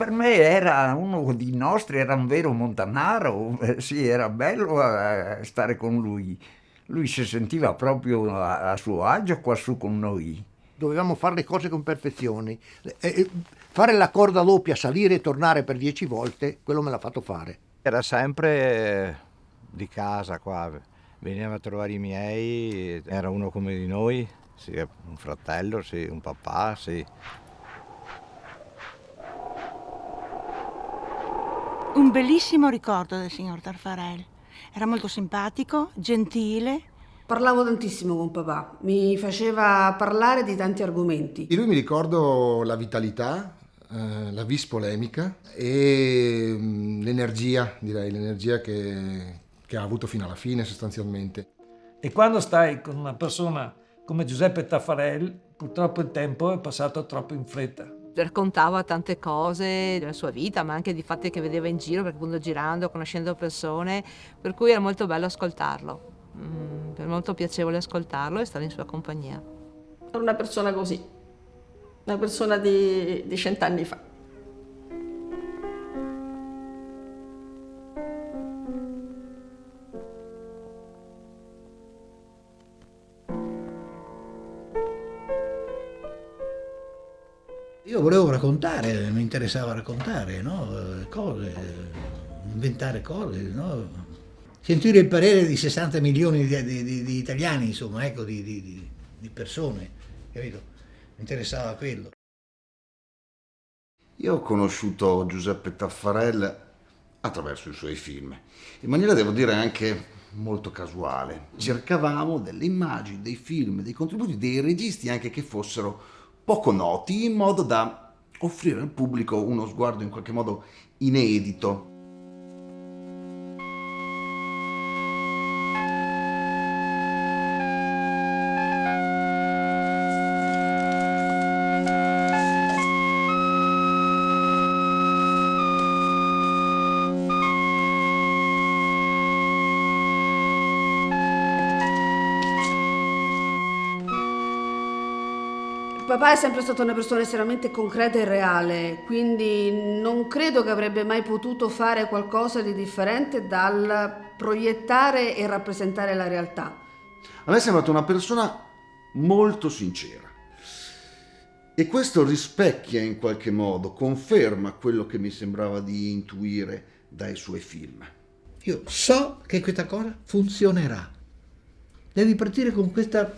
per me era uno di nostri, era un vero montanaro, sì, era bello stare con lui. Lui si sentiva proprio a suo agio qua su con noi. Dovevamo fare le cose con perfezione. Fare la corda doppia, salire e tornare per 10 volte, quello me l'ha fatto fare. Era sempre di casa qua, veniva a trovare i miei, era uno come di noi, sì, un fratello, sì, un papà, sì. Un bellissimo ricordo del signor Taffarel. Era molto simpatico, gentile. Parlavo tantissimo con papà, mi faceva parlare di tanti argomenti. Di lui mi ricordo la vitalità, la vis polemica e l'energia, direi, l'energia che ha avuto fino alla fine sostanzialmente. E quando stai con una persona come Giuseppe Taffarel, purtroppo il tempo è passato troppo in fretta. Raccontava tante cose della sua vita, ma anche di fatti che vedeva in giro, perché appunto girando, conoscendo persone, per cui era molto bello ascoltarlo. È molto piacevole ascoltarlo e stare in sua compagnia. Era una persona così, una persona di 100 anni fa. Io volevo raccontare, mi interessava raccontare, no? Cose, inventare cose, no? Sentire il parere di 60 milioni di italiani, insomma, ecco, di persone, capito? Mi interessava quello. Io ho conosciuto Giuseppe Taffarel attraverso i suoi film, in maniera, devo dire, anche molto casuale. Cercavamo delle immagini, dei film, dei contributi, dei registi anche che fossero poco noti, in modo da offrire al pubblico uno sguardo in qualche modo inedito. Papà è sempre stata una persona estremamente concreta e reale, quindi non credo che avrebbe mai potuto fare qualcosa di differente dal proiettare e rappresentare la realtà. A me è sembrata una persona molto sincera e questo rispecchia in qualche modo, conferma quello che mi sembrava di intuire dai suoi film. Io so che questa cosa funzionerà. Devi partire con questa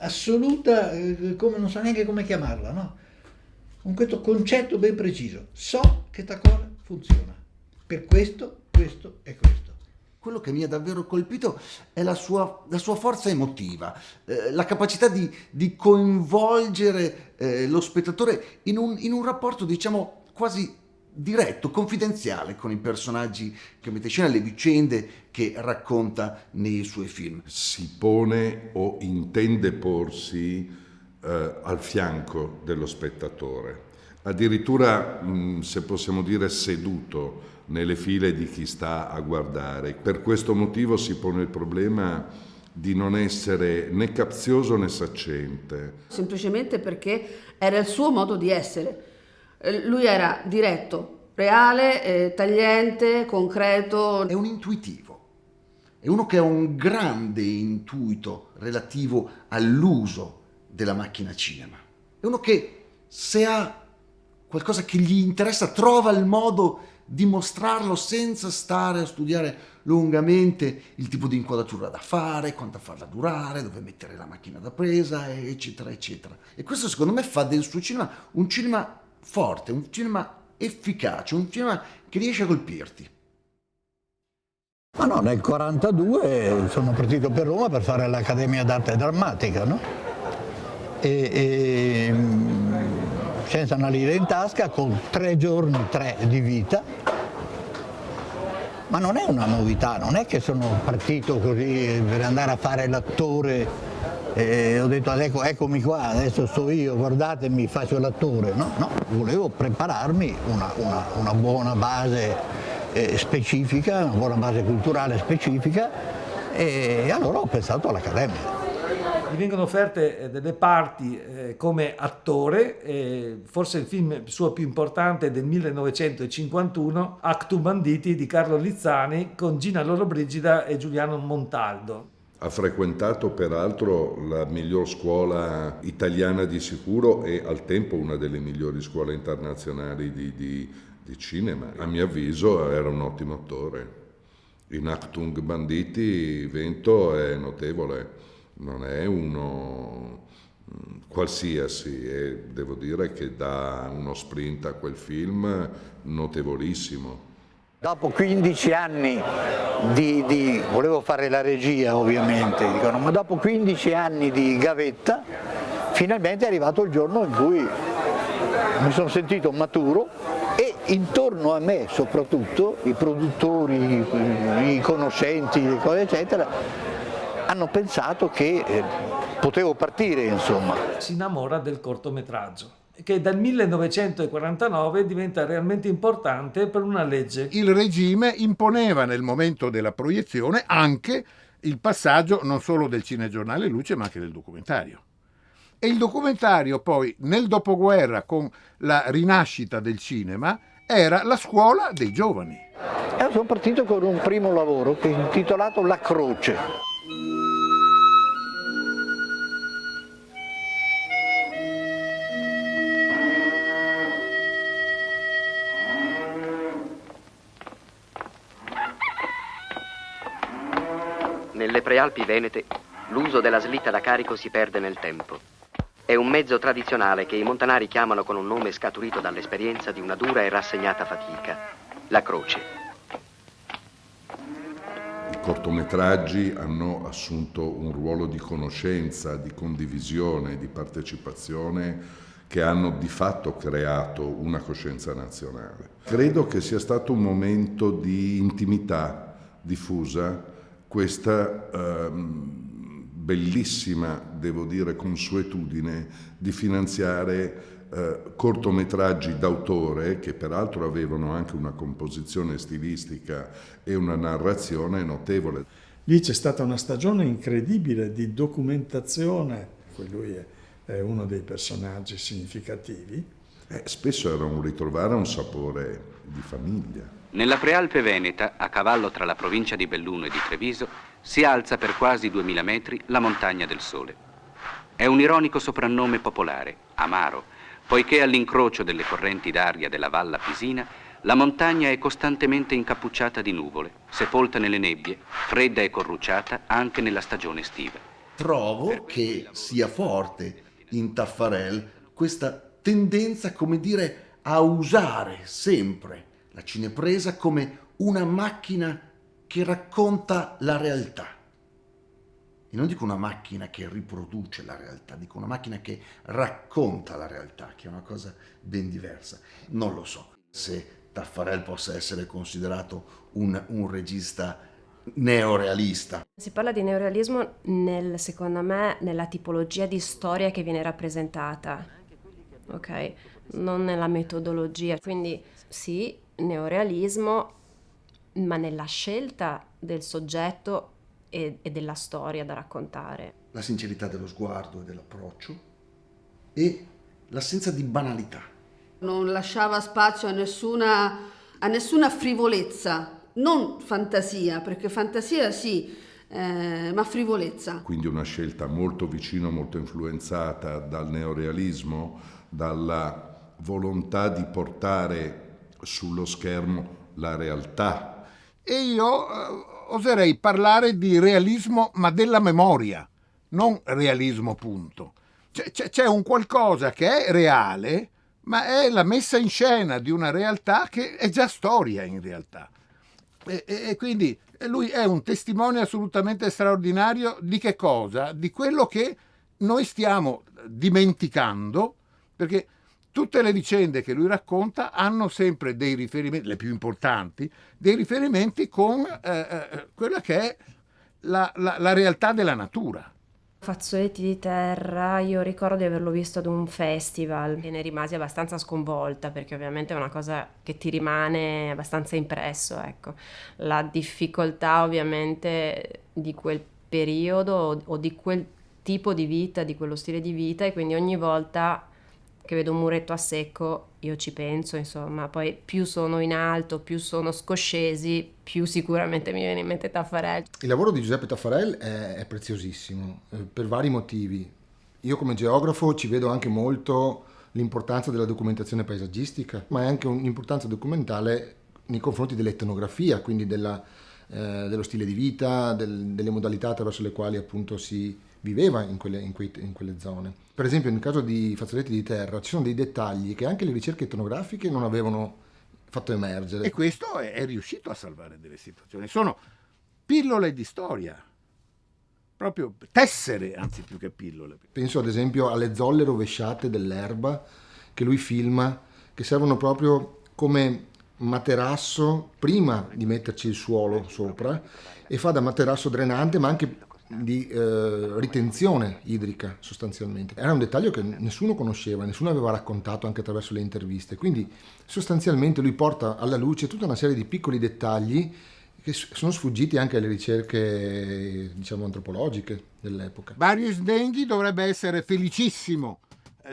assoluta, come non so neanche come chiamarla, no? Con questo concetto ben preciso. So che questa cosa funziona. Per questo, questo e questo. Quello che mi ha davvero colpito è la sua forza emotiva, la capacità di coinvolgere lo spettatore in un rapporto, diciamo, quasi diretto, confidenziale con i personaggi che mette in scena, le vicende che racconta nei suoi film. Si pone o intende porsi al fianco dello spettatore, addirittura, se possiamo dire, seduto nelle file di chi sta a guardare. Per questo motivo si pone il problema di non essere né capzioso né saccente. Semplicemente perché era il suo modo di essere. Lui era diretto, reale, tagliente, concreto. È un intuitivo, è uno che ha un grande intuito relativo all'uso della macchina cinema. È uno che, se ha qualcosa che gli interessa, trova il modo di mostrarlo senza stare a studiare lungamente il tipo di inquadratura da fare, quanto farla durare, dove mettere la macchina da presa, eccetera, eccetera. E questo secondo me fa del suo cinema un cinema forte, un cinema efficace, un cinema che riesce a colpirti. Ma no, nel 1942 sono partito per Roma per fare l'Accademia d'Arte Drammatica, no? E senza una lira in tasca, con 3 giorni, 3 di vita. Ma non è una novità, non è che sono partito così per andare a fare l'attore e ho detto eccomi qua, adesso sto io, guardatemi, faccio l'attore. No, volevo prepararmi una buona base specifica, una buona base culturale specifica e allora ho pensato all'Accademia. Gli vengono offerte delle parti come attore, forse il film suo più importante è del 1951, Actu Banditi di Carlo Lizzani, con Gina Lollobrigida e Giuliano Montaldo. Ha frequentato peraltro la miglior scuola italiana di sicuro e al tempo una delle migliori scuole internazionali di cinema. A mio avviso era un ottimo attore. In Achtung Banditi Vento è notevole, non è uno qualsiasi e devo dire che dà uno sprint a quel film notevolissimo. Dopo 15 anni volevo fare la regia ovviamente, dicono, ma dopo 15 anni di gavetta finalmente è arrivato il giorno in cui mi sono sentito maturo e intorno a me soprattutto i produttori, i conoscenti, eccetera, hanno pensato che potevo partire, insomma. Si innamora del cortometraggio, che dal 1949 diventa realmente importante per una legge. Il regime imponeva nel momento della proiezione anche il passaggio non solo del cinegiornale luce ma anche del documentario. E il documentario poi nel dopoguerra con la rinascita del cinema era la scuola dei giovani. E sono partito con un primo lavoro che è intitolato La Croce. Nelle prealpi venete l'uso della slitta da carico si perde nel tempo. È un mezzo tradizionale che i montanari chiamano con un nome scaturito dall'esperienza di una dura e rassegnata fatica, la croce. I cortometraggi hanno assunto un ruolo di conoscenza, di condivisione, di partecipazione che hanno di fatto creato una coscienza nazionale. Credo che sia stato un momento di intimità diffusa, questa bellissima, devo dire, consuetudine di finanziare cortometraggi d'autore che peraltro avevano anche una composizione stilistica e una narrazione notevole. Lì c'è stata una stagione incredibile di documentazione, lui è uno dei personaggi significativi. Spesso era un ritrovare un sapore di famiglia. Nella Prealpe Veneta, a cavallo tra la provincia di Belluno e di Treviso, si alza per quasi 2000 metri la Montagna del Sole. È un ironico soprannome popolare, amaro, poiché all'incrocio delle correnti d'aria della Valla Pisina la montagna è costantemente incappucciata di nuvole, sepolta nelle nebbie, fredda e corrucciata anche nella stagione estiva. Trovo che sia forte in Taffarel questa tendenza, come dire, a usare sempre la cinepresa come una macchina che racconta la realtà. E non dico una macchina che riproduce la realtà, dico una macchina che racconta la realtà, che è una cosa ben diversa. Non lo so se Taffarel possa essere considerato un regista neorealista. Si parla di neorealismo secondo me nella tipologia di storia che viene rappresentata, ok? Non nella metodologia. Quindi sì, neorealismo, ma nella scelta del soggetto e della storia da raccontare. La sincerità dello sguardo e dell'approccio e l'assenza di banalità. Non lasciava spazio a nessuna frivolezza, non fantasia, perché fantasia sì, ma frivolezza. Quindi una scelta molto vicina, molto influenzata dal neorealismo, dalla volontà di portare sullo schermo la realtà. E io oserei parlare di realismo, ma della memoria, non realismo punto. C'è un qualcosa che è reale, ma è la messa in scena di una realtà che è già storia in realtà. E quindi lui è un testimone assolutamente straordinario di che cosa? Di quello che noi stiamo dimenticando, perché tutte le vicende che lui racconta hanno sempre dei riferimenti, le più importanti, dei riferimenti con quella che è la realtà della natura. Fazzoletti di terra, io ricordo di averlo visto ad un festival e ne rimasi abbastanza sconvolta, perché ovviamente è una cosa che ti rimane abbastanza impresso, ecco. La difficoltà ovviamente di quel periodo o di quel tipo di vita, di quello stile di vita, e quindi ogni volta che vedo un muretto a secco io ci penso, insomma. Poi più sono in alto, più sono scoscesi, più sicuramente mi viene in mente Taffarel. Il lavoro di Giuseppe Taffarel è preziosissimo per vari motivi. Io come geografo ci vedo anche molto l'importanza della documentazione paesaggistica, ma è anche un'importanza documentale nei confronti dell'etnografia, quindi dello stile di vita, delle modalità attraverso le quali appunto si viveva in quelle zone. Per esempio nel caso di Fazzoletti di terra ci sono dei dettagli che anche le ricerche etnografiche non avevano fatto emergere. E questo è riuscito a salvare delle situazioni. Sono pillole di storia, proprio tessere, anzi più che pillole. Penso ad esempio alle zolle rovesciate dell'erba che lui filma, che servono proprio come materasso prima di metterci il suolo sopra, e fa da materasso drenante ma anche di ritenzione idrica sostanzialmente. Era un dettaglio che nessuno conosceva, nessuno aveva raccontato anche attraverso le interviste, quindi sostanzialmente lui porta alla luce tutta una serie di piccoli dettagli che sono sfuggiti anche alle ricerche, diciamo, antropologiche dell'epoca. Mario Snenghi dovrebbe essere felicissimo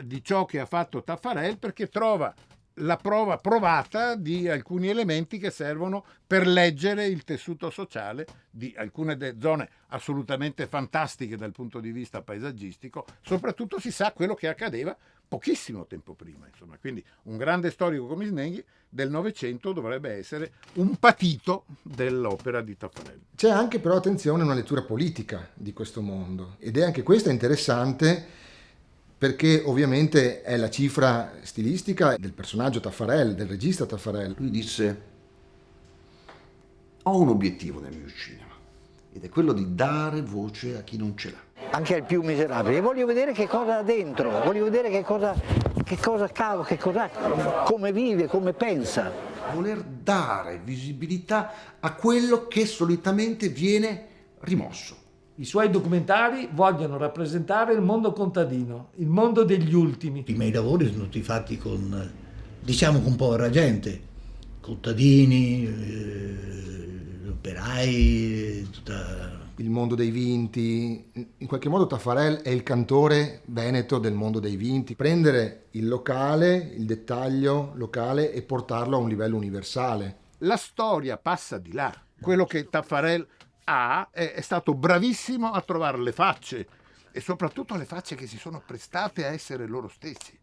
di ciò che ha fatto Taffarel, perché trova la prova provata di alcuni elementi che servono per leggere il tessuto sociale di alcune zone assolutamente fantastiche dal punto di vista paesaggistico. Soprattutto si sa quello che accadeva pochissimo tempo prima, insomma. Quindi un grande storico come Snenghi del Novecento dovrebbe essere un patito dell'opera di Taffarel. C'è anche però, attenzione, una lettura politica di questo mondo, ed è anche questa interessante, perché ovviamente è la cifra stilistica del personaggio Taffarel, del regista Taffarel. Lui disse: ho un obiettivo nel mio cinema, ed è quello di dare voce a chi non ce l'ha. Anche al più miserabile. Voglio vedere che cosa ha dentro, voglio vedere che cosa come vive, come pensa. Voler dare visibilità a quello che solitamente viene rimosso. I suoi documentari vogliono rappresentare il mondo contadino, il mondo degli ultimi. I miei lavori sono stati fatti con povera gente, contadini, operai, il mondo dei vinti. In qualche modo Taffarel è il cantore veneto del mondo dei vinti. Prendere il locale, il dettaglio locale, e portarlo a un livello universale. La storia passa di là. Quello che Taffarel è stato bravissimo a trovare le facce, e soprattutto le facce che si sono prestate a essere loro stessi,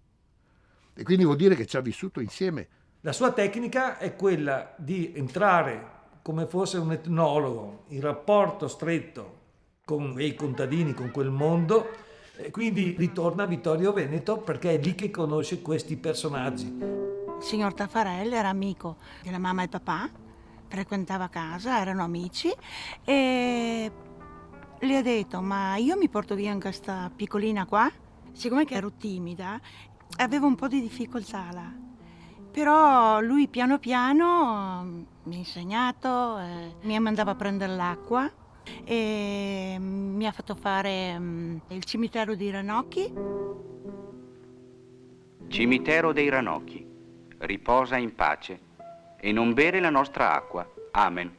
e quindi vuol dire che ci ha vissuto insieme. La sua tecnica è quella di entrare come fosse un etnologo in rapporto stretto con i contadini, con quel mondo, e quindi ritorna a Vittorio Veneto perché è lì che conosce questi personaggi. Il signor Taffarel era amico della mamma e papà, frequentava casa, erano amici, e le ha detto: ma io mi porto via in questa piccolina qua? Siccome che ero timida, avevo un po' di difficoltà là, però lui piano piano mi ha insegnato, mi mandava a prendere l'acqua e mi ha fatto fare il cimitero dei Ranocchi. Cimitero dei Ranocchi, riposa in pace e non bere la nostra acqua. Amen.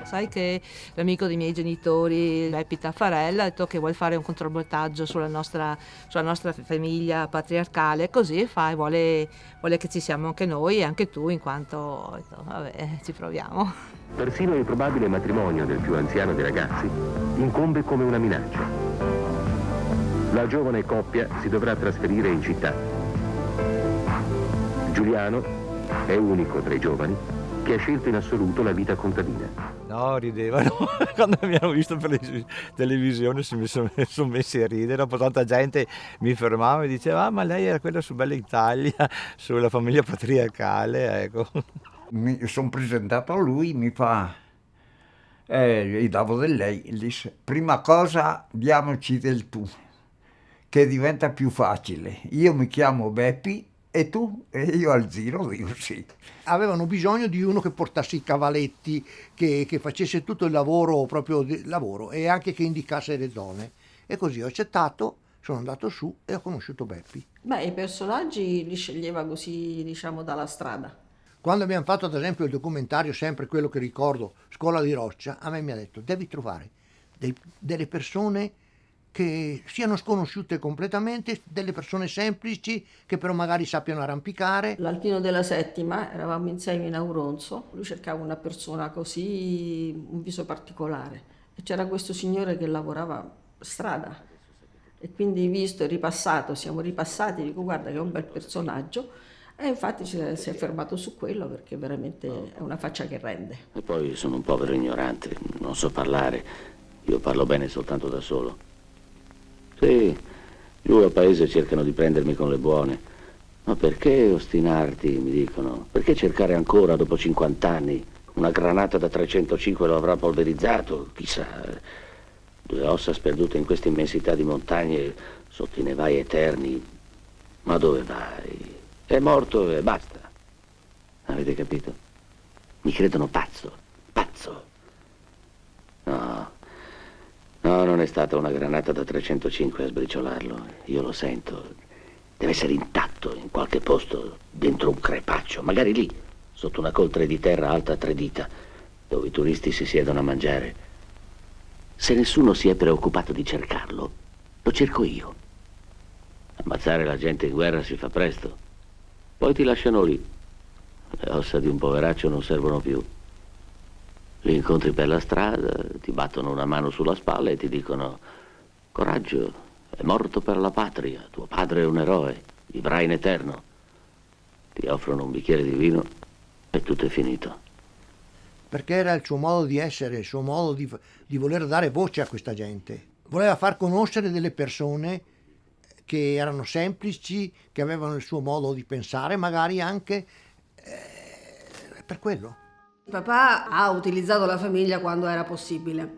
Sai che l'amico dei miei genitori, Beppi Taffarel, ha detto che vuole fare un contromontaggio sulla nostra famiglia patriarcale, così vuole che ci siamo anche noi e anche tu, in quanto vabbè, ci proviamo. Persino il probabile matrimonio del più anziano dei ragazzi incombe come una minaccia. La giovane coppia si dovrà trasferire in città. Giuliano è unico tra i giovani che ha scelto in assoluto la vita contadina. No, ridevano. Quando mi hanno visto per la televisione si sono messi a ridere. Dopo tanta gente mi fermava e diceva: ah, ma lei era quella su Bella Italia, sulla famiglia patriarcale, ecco. Mi sono presentato a lui, mi fa, gli davo del lei, gli disse: prima cosa diamoci del tu, che diventa più facile. Io mi chiamo Beppi e tu? E io al giro dico sì. Avevano bisogno di uno che portasse i cavaletti, che facesse tutto il lavoro, proprio il lavoro, e anche che indicasse le zone. E così ho accettato, sono andato su e ho conosciuto Beppi. Beh, i personaggi li sceglieva così, diciamo, dalla strada. Quando abbiamo fatto ad esempio il documentario, sempre quello che ricordo, Scuola di Roccia, a me mi ha detto devi trovare delle persone che siano sconosciute completamente, delle persone semplici che però magari sappiano arrampicare. L'alpino della settima, eravamo insieme in Auronzo, lui cercava una persona così, un viso particolare, e c'era questo signore che lavorava strada, e quindi visto e ripassato, siamo ripassati, dico guarda che è un bel personaggio, e infatti si è fermato su quello perché veramente è una faccia che rende. E poi sono un povero ignorante, non so parlare, io parlo bene soltanto da solo. Sì, giù al paese cercano di prendermi con le buone. Ma perché ostinarti, mi dicono? Perché cercare ancora, dopo 50 anni? Una granata da 305 lo avrà polverizzato, chissà. 2 ossa sperdute in questa immensità di montagne, sotto i nevai eterni. Ma dove vai? È morto e basta. Avete capito? Mi credono pazzo, pazzo. No. No, non è stata una granata da 305 a sbriciolarlo. Io lo sento. Deve essere intatto in qualche posto, dentro un crepaccio, magari lì, sotto una coltre di terra alta 3 dita, dove i turisti si siedono a mangiare. Se nessuno si è preoccupato di cercarlo, lo cerco io. Ammazzare la gente in guerra si fa presto. Poi ti lasciano lì. Le ossa di un poveraccio non servono più. Li incontri per la strada, ti battono una mano sulla spalla e ti dicono coraggio, è morto per la patria, tuo padre è un eroe, vivrà in eterno. Ti offrono un bicchiere di vino e tutto è finito. Perché era il suo modo di essere, il suo modo di voler dare voce a questa gente. Voleva far conoscere delle persone che erano semplici, che avevano il suo modo di pensare, magari anche per quello. Papà ha utilizzato la famiglia quando era possibile.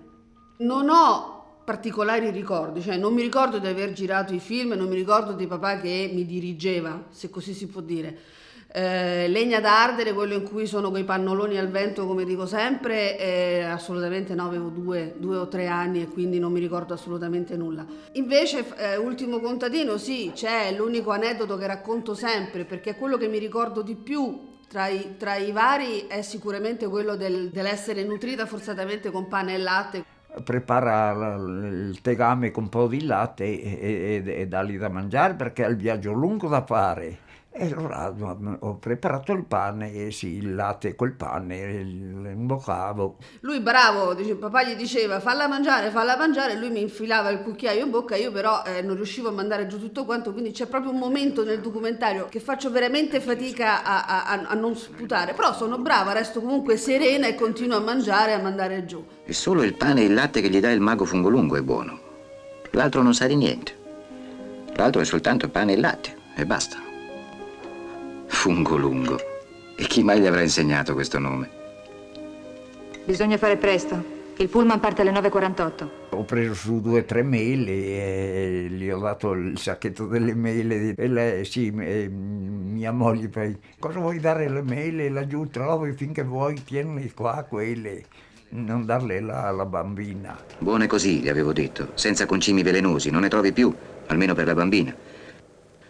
Non ho particolari ricordi, cioè non mi ricordo di aver girato i film, non mi ricordo di papà che mi dirigeva, se così si può dire. Legna d'ardere, quello in cui sono quei pannoloni al vento, come dico sempre, assolutamente no, avevo 2 o 3 anni e quindi non mi ricordo assolutamente nulla. Invece Ultimo contadino, sì, c'è l'unico aneddoto che racconto sempre, perché è quello che mi ricordo di più tra i vari, è sicuramente quello dell'essere nutrita forzatamente con pane e latte. Prepara il tegame con un po' di latte e dargli da mangiare perché ha il viaggio lungo da fare. E allora ho preparato il pane, e sì, il latte col pane, lo imboccavo. Lui bravo, papà gli diceva falla mangiare, lui mi infilava il cucchiaio in bocca, io però non riuscivo a mandare giù tutto quanto, quindi c'è proprio un momento nel documentario che faccio veramente fatica a non sputare, però sono brava, resto comunque serena e continuo a mangiare e a mandare giù. È solo il pane e il latte che gli dà il mago Fungolungo è buono, l'altro non sa di niente, l'altro è soltanto pane e latte e basta. Fungolungo. E chi mai gli avrà insegnato questo nome? Bisogna fare presto. Il pullman parte alle 9:48. Ho preso su 2 o 3 mele e gli ho dato il sacchetto delle mele e lei, sì, mia moglie poi, cosa vuoi dare le mele? Laggiù trovi finché vuoi, tienile qua quelle, non darle alla bambina. Buone così, gli avevo detto, senza concimi velenosi, non ne trovi più, almeno per la bambina.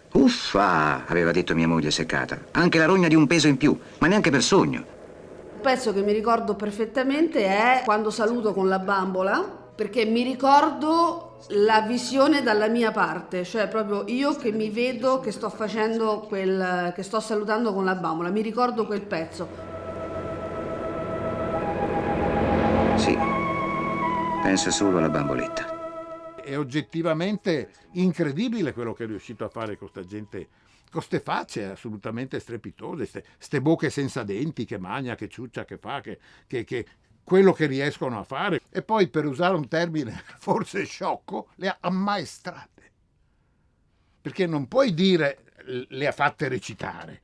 Uffa, aveva detto mia moglie seccata. Anche la rogna di un peso in più, ma neanche per sogno. Un pezzo che mi ricordo perfettamente è quando saluto con la bambola, perché mi ricordo la visione dalla mia parte, cioè proprio io che mi vedo che sto facendo che sto salutando con la bambola, mi ricordo quel pezzo. Sì, pensa solo alla bamboletta. È oggettivamente incredibile quello che è riuscito a fare con sta gente, con ste facce assolutamente strepitose, ste bocche senza denti, che mangia, che ciuccia, che fa, che quello che riescono a fare. E poi, per usare un termine forse sciocco, le ha ammaestrate. Perché non puoi dire le ha fatte recitare.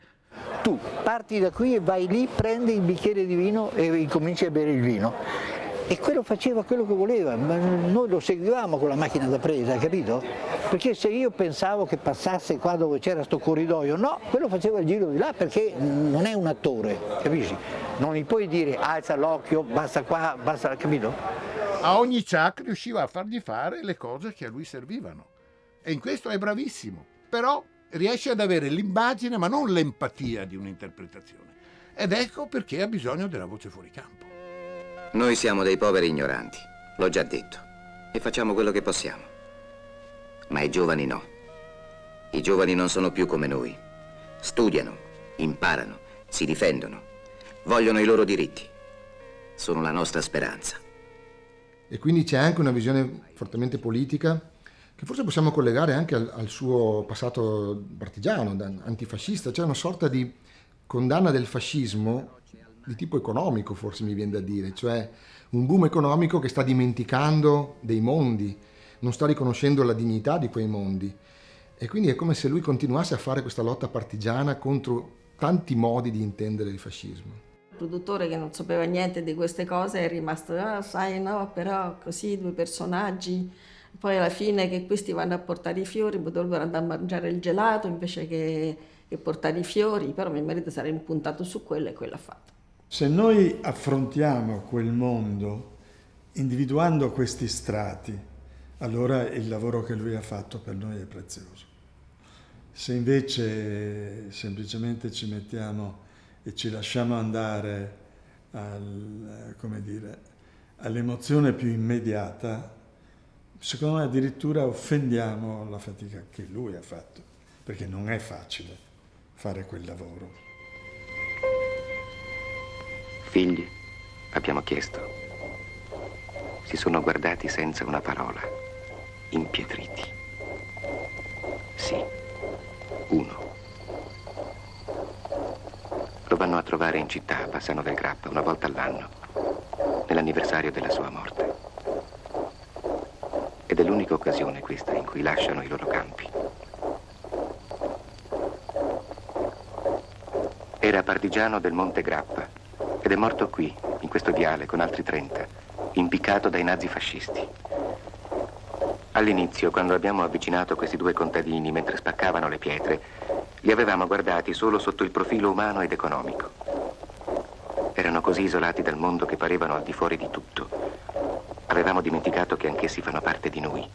Tu parti da qui e vai lì, prendi il bicchiere di vino e incominci a bere il vino. E quello faceva quello che voleva, ma noi lo seguivamo con la macchina da presa, capito? Perché se io pensavo che passasse qua dove c'era sto corridoio, no, quello faceva il giro di là perché non è un attore, capisci? Non gli puoi dire alza l'occhio, basta qua, basta, capito? A ogni ciak riusciva a fargli fare le cose che a lui servivano. E in questo è bravissimo, però riesce ad avere l'immagine ma non l'empatia di un'interpretazione. ed ecco perché ha bisogno della voce fuori campo. Noi siamo dei poveri ignoranti, l'ho già detto, e facciamo quello che possiamo. Ma i giovani no. I giovani non sono più come noi. Studiano, imparano, si difendono, vogliono i loro diritti. Sono la nostra speranza. E quindi c'è anche una visione fortemente politica che forse possiamo collegare anche al suo passato partigiano, antifascista. C'è una sorta di condanna del fascismo di tipo economico, forse mi viene da dire, cioè un boom economico che sta dimenticando dei mondi, non sta riconoscendo la dignità di quei mondi. E quindi è come se lui continuasse a fare questa lotta partigiana contro tanti modi di intendere il fascismo. Il produttore, che non sapeva niente di queste cose, è rimasto, sai, no, però così due personaggi, poi alla fine che questi vanno a portare i fiori, potrebbero andare a mangiare il gelato invece che portare i fiori, però mio marito si era impuntato su quello e quello ha fatto. Se noi affrontiamo quel mondo individuando questi strati, allora il lavoro che lui ha fatto per noi è prezioso. Se invece semplicemente ci mettiamo e ci lasciamo andare all'emozione più immediata, secondo me addirittura offendiamo la fatica che lui ha fatto, perché non è facile fare quel lavoro. Figli, abbiamo chiesto. Si sono guardati senza una parola, impietriti. Sì, uno. Lo vanno a trovare in città a Bassano del Grappa una volta all'anno, nell'anniversario della sua morte. Ed è l'unica occasione questa in cui lasciano i loro campi. Era partigiano del Monte Grappa ed è morto qui, in questo viale, con altri 30, impiccato dai nazifascisti. All'inizio, quando abbiamo avvicinato questi due contadini mentre spaccavano le pietre, li avevamo guardati solo sotto il profilo umano ed economico. Erano così isolati dal mondo che parevano al di fuori di tutto. Avevamo dimenticato che anch'essi fanno parte di noi,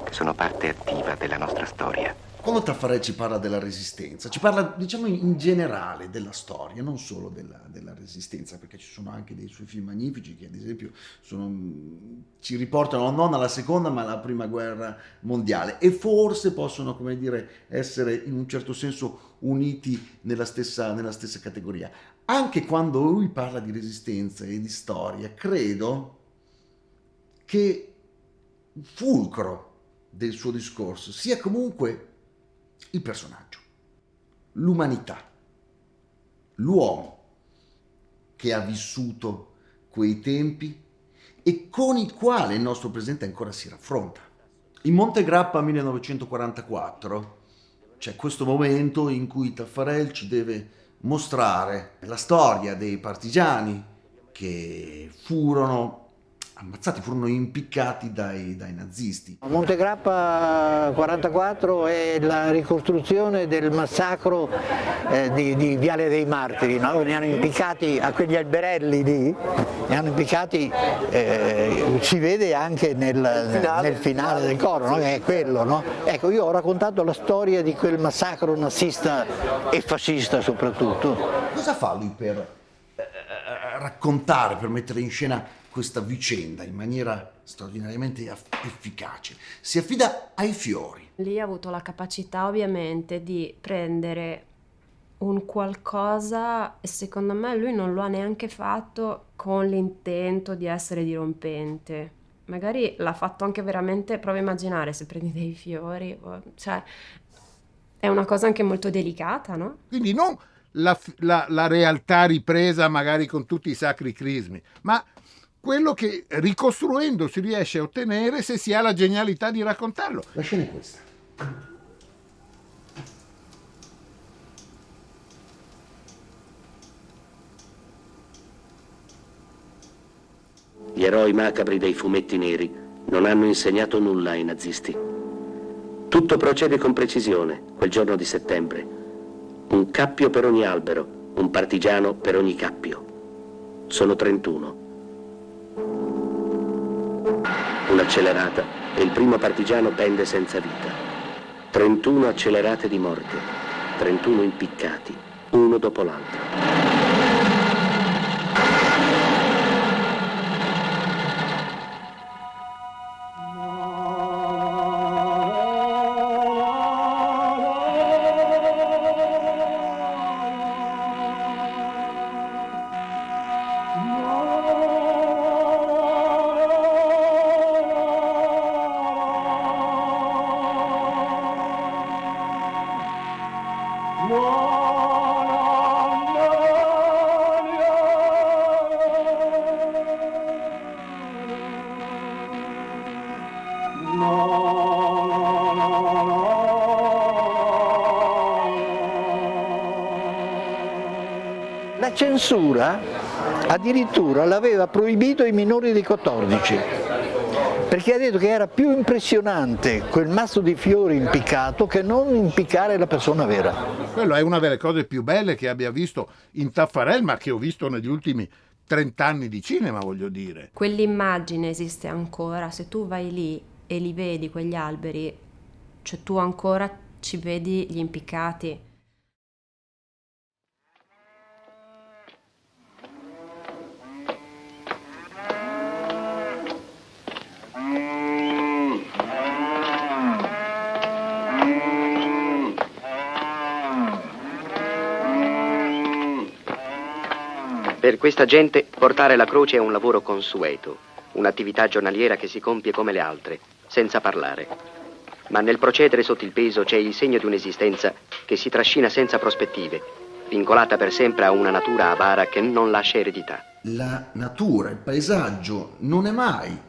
che sono parte attiva della nostra storia. Quando Taffarel ci parla della resistenza, ci parla, diciamo, in generale della storia, non solo della resistenza, perché ci sono anche dei suoi film magnifici che, ad esempio, ci riportano non alla seconda ma alla prima guerra mondiale, e forse possono, come dire, essere in un certo senso uniti nella stessa categoria. Anche quando lui parla di resistenza e di storia, credo che il fulcro del suo discorso sia comunque il personaggio, l'umanità, l'uomo che ha vissuto quei tempi e con il quale il nostro presente ancora si raffronta. In Monte Grappa 1944 c'è questo momento in cui Taffarel ci deve mostrare la storia dei partigiani che furono ammazzati, furono impiccati dai nazisti. Monte Grappa 44 è la ricostruzione del massacro di Viale dei Martiri, no? Ne hanno impiccati a quegli alberelli lì, ne hanno impiccati, si vede anche nel finale del coro, no? Che è quello, no? Ecco, io ho raccontato la storia di quel massacro nazista e fascista soprattutto. Cosa fa lui per raccontare, per mettere in scena questa vicenda in maniera straordinariamente efficace? Si affida ai fiori. Lì ha avuto la capacità ovviamente di prendere un qualcosa, e secondo me lui non lo ha neanche fatto con l'intento di essere dirompente. Magari l'ha fatto anche veramente, prova a immaginare se prendi dei fiori, cioè è una cosa anche molto delicata, no? Quindi non la realtà ripresa magari con tutti i sacri crismi, ma quello che ricostruendo si riesce a ottenere se si ha la genialità di raccontarlo. La scena è questa. Gli eroi macabri dei fumetti neri non hanno insegnato nulla ai nazisti. Tutto procede con precisione quel giorno di settembre. Un cappio per ogni albero, un partigiano per ogni cappio. Sono 31. Un'accelerata e il primo partigiano pende senza vita. 31 accelerate di morte, 31 impiccati, uno dopo l'altro. La censura addirittura l'aveva proibito ai minori di 14, perché ha detto che era più impressionante quel mazzo di fiori impiccato che non impiccare la persona vera. Quello è una delle cose più belle che abbia visto in Taffarel, ma che ho visto negli ultimi 30 anni di cinema, voglio dire. Quell'immagine esiste ancora, se tu vai lì e li vedi quegli alberi, cioè tu ancora ci vedi gli impiccati. Per questa gente portare la croce è un lavoro consueto, un'attività giornaliera che si compie come le altre, senza parlare. Ma nel procedere sotto il peso c'è il segno di un'esistenza che si trascina senza prospettive, vincolata per sempre a una natura avara che non lascia eredità. La natura, il paesaggio non è mai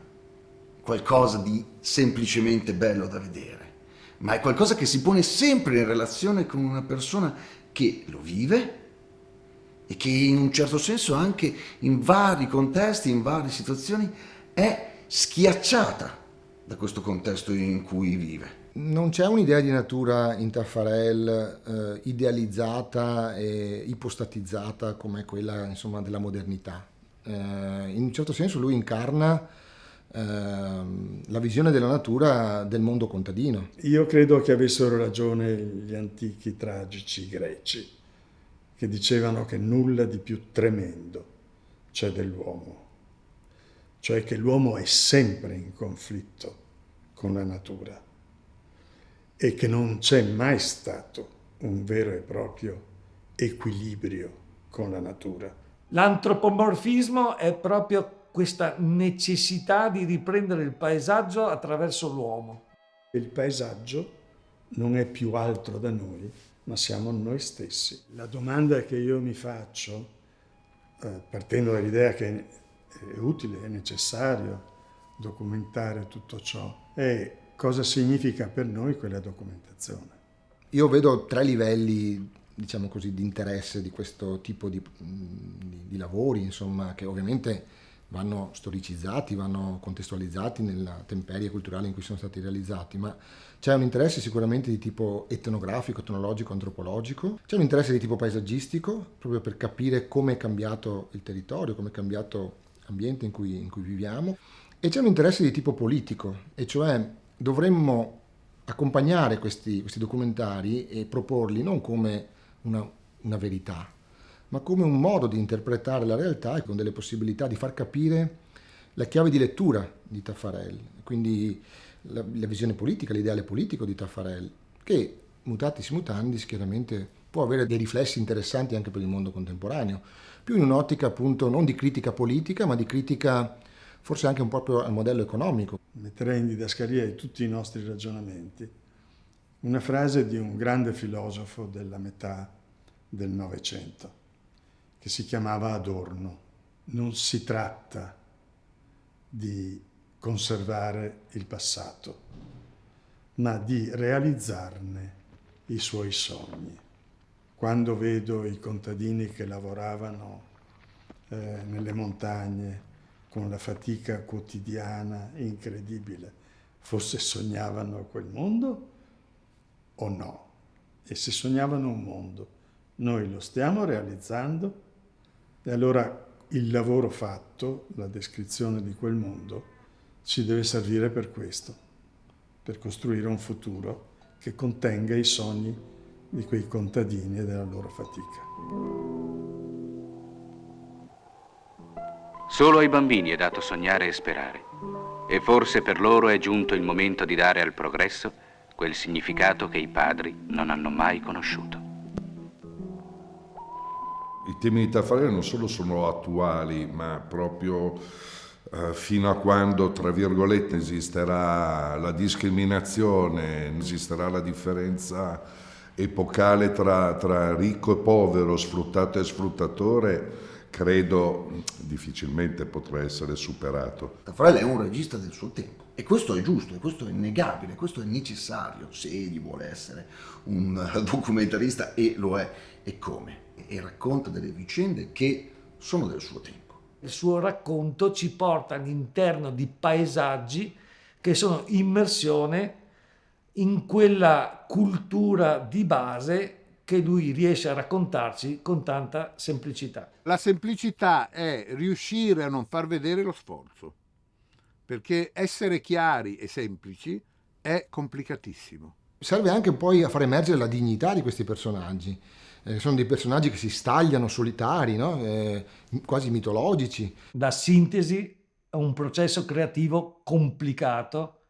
qualcosa di semplicemente bello da vedere, ma è qualcosa che si pone sempre in relazione con una persona che lo vive e che in un certo senso anche in vari contesti, in varie situazioni è schiacciata da questo contesto in cui vive. Non c'è un'idea di natura in Taffarel idealizzata e ipostatizzata come quella, insomma, della modernità. In un certo senso lui incarna la visione della natura del mondo contadino. Io credo che avessero ragione gli antichi tragici greci, che dicevano che nulla di più tremendo c'è dell'uomo, cioè che l'uomo è sempre in conflitto con la natura e che non c'è mai stato un vero e proprio equilibrio con la natura. L'antropomorfismo è proprio questa necessità di riprendere il paesaggio attraverso l'uomo. Il paesaggio non è più altro da noi, ma siamo noi stessi. La domanda che io mi faccio, partendo dall'idea che è utile, è necessario documentare tutto ciò, è cosa significa per noi quella documentazione. Io vedo 3 livelli, diciamo così, di interesse di questo tipo di lavori, insomma, che ovviamente vanno storicizzati, vanno contestualizzati nella temperie culturale in cui sono stati realizzati, ma c'è un interesse sicuramente di tipo etnografico, etnologico, antropologico, c'è un interesse di tipo paesaggistico, proprio per capire come è cambiato il territorio, come è cambiato l'ambiente in cui viviamo, e c'è un interesse di tipo politico, e cioè dovremmo accompagnare questi documentari e proporli non come una verità, ma come un modo di interpretare la realtà e con delle possibilità di far capire la chiave di lettura di Taffarel, quindi la visione politica, l'ideale politico di Taffarel, che mutatis mutandis chiaramente può avere dei riflessi interessanti anche per il mondo contemporaneo, più in un'ottica appunto non di critica politica, ma di critica forse anche un po' proprio al modello economico. Metterei in didascalia di tutti i nostri ragionamenti una frase di un grande filosofo della metà del Novecento, che si chiamava Adorno. Non si tratta di conservare il passato, ma di realizzarne i suoi sogni. Quando vedo i contadini che lavoravano nelle montagne con la fatica quotidiana incredibile, forse sognavano quel mondo o no? E se sognavano un mondo, noi lo stiamo realizzando? E allora il lavoro fatto, la descrizione di quel mondo, ci deve servire per questo, per costruire un futuro che contenga i sogni di quei contadini e della loro fatica. Solo ai bambini è dato sognare e sperare, e forse per loro è giunto il momento di dare al progresso quel significato che i padri non hanno mai conosciuto. I temi di Taffarel non solo sono attuali, ma proprio fino a quando, tra virgolette, esisterà la discriminazione, esisterà la differenza epocale tra ricco e povero, sfruttato e sfruttatore, credo difficilmente potrà essere superato. Taffarel è un regista del suo tempo e questo è giusto, e questo è innegabile, questo è necessario se egli vuole essere un documentarista, e lo è, e come. e racconta delle vicende che sono del suo tempo. Il suo racconto ci porta all'interno di paesaggi che sono immersione in quella cultura di base che lui riesce a raccontarci con tanta semplicità. La semplicità è riuscire a non far vedere lo sforzo, perché essere chiari e semplici è complicatissimo. Serve anche poi a far emergere la dignità di questi personaggi. Sono dei personaggi che si stagliano solitari, no? Quasi mitologici. La sintesi è un processo creativo complicato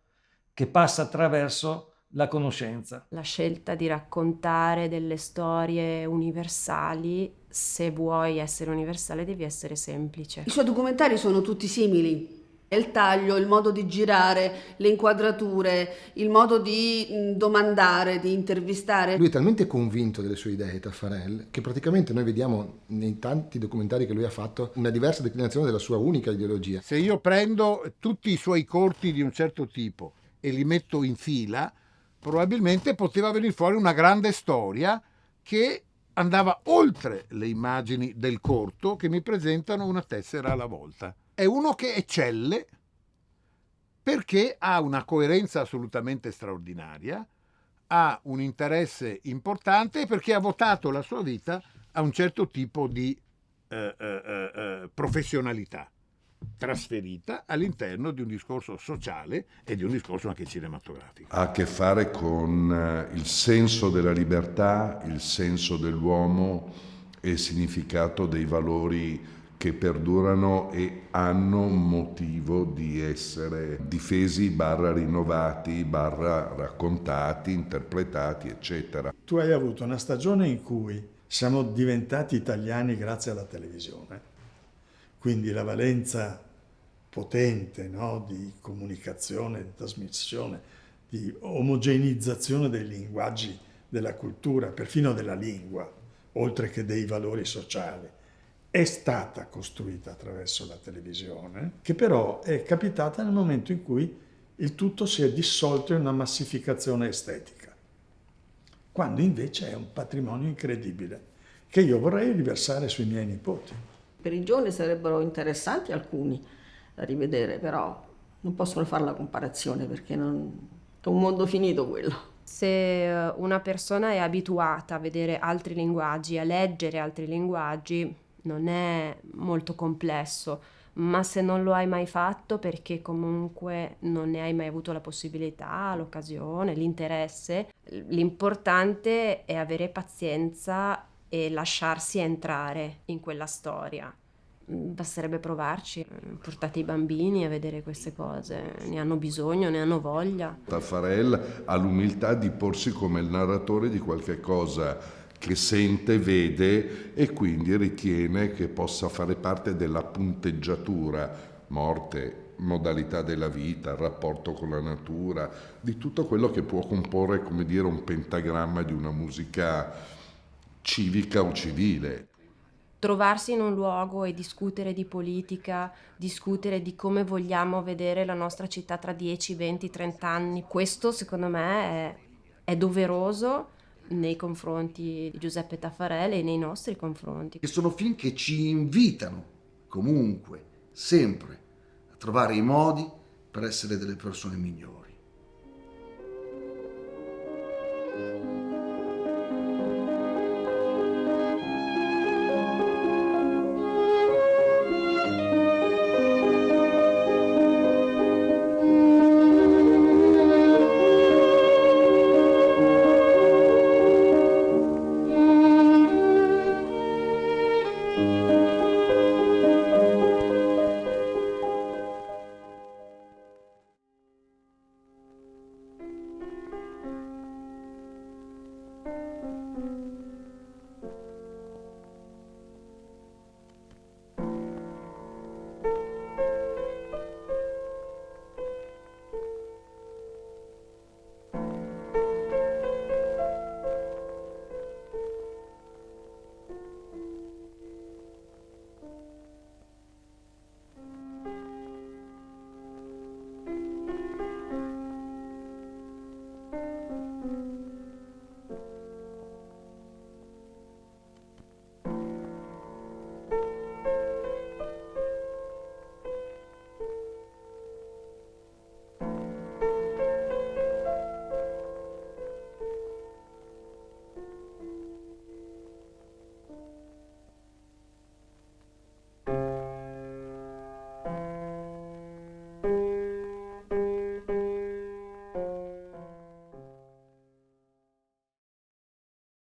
che passa attraverso la conoscenza. La scelta di raccontare delle storie universali, se vuoi essere universale devi essere semplice. I suoi documentari sono tutti simili. Il taglio, il modo di girare, le inquadrature, il modo di domandare, di intervistare. Lui è talmente convinto delle sue idee, Taffarel, che praticamente noi vediamo nei tanti documentari che lui ha fatto una diversa declinazione della sua unica ideologia. Se io prendo tutti i suoi corti di un certo tipo e li metto in fila, probabilmente poteva venire fuori una grande storia che andava oltre le immagini del corto che mi presentano una tessera alla volta. È uno che eccelle perché ha una coerenza assolutamente straordinaria, ha un interesse importante, perché ha votato la sua vita a un certo tipo di professionalità trasferita all'interno di un discorso sociale e di un discorso anche cinematografico. Ha a che fare con il senso della libertà, il senso dell'uomo e il significato dei valori che perdurano e hanno motivo di essere difesi, rinnovati, raccontati, interpretati, eccetera. Tu hai avuto una stagione in cui siamo diventati italiani grazie alla televisione, quindi la valenza potente, no, di comunicazione, di trasmissione, di omogeneizzazione dei linguaggi, della cultura, perfino della lingua, oltre che dei valori sociali, è stata costruita attraverso la televisione, che però è capitata nel momento in cui il tutto si è dissolto in una massificazione estetica, quando invece è un patrimonio incredibile che io vorrei riversare sui miei nipoti. Per i giovani sarebbero interessanti alcuni da rivedere, però non possono fare la comparazione perché è un mondo finito quello. Se una persona è abituata a vedere altri linguaggi, a leggere altri linguaggi, non è molto complesso, ma se non lo hai mai fatto perché comunque non ne hai mai avuto la possibilità, l'occasione, l'interesse, l'importante è avere pazienza e lasciarsi entrare in quella storia. Basterebbe provarci, portate i bambini a vedere queste cose, ne hanno bisogno, ne hanno voglia. Taffarel ha l'umiltà di porsi come il narratore di qualche cosa che sente, vede e quindi ritiene che possa fare parte della punteggiatura, morte, modalità della vita, il rapporto con la natura, di tutto quello che può comporre, come dire, un pentagramma di una musica civica o civile. Trovarsi in un luogo e discutere di politica, discutere di come vogliamo vedere la nostra città tra 10, 20, 30 anni, questo secondo me è doveroso nei confronti di Giuseppe Taffarel e nei nostri confronti. E sono film che ci invitano comunque, sempre, a trovare i modi per essere delle persone migliori.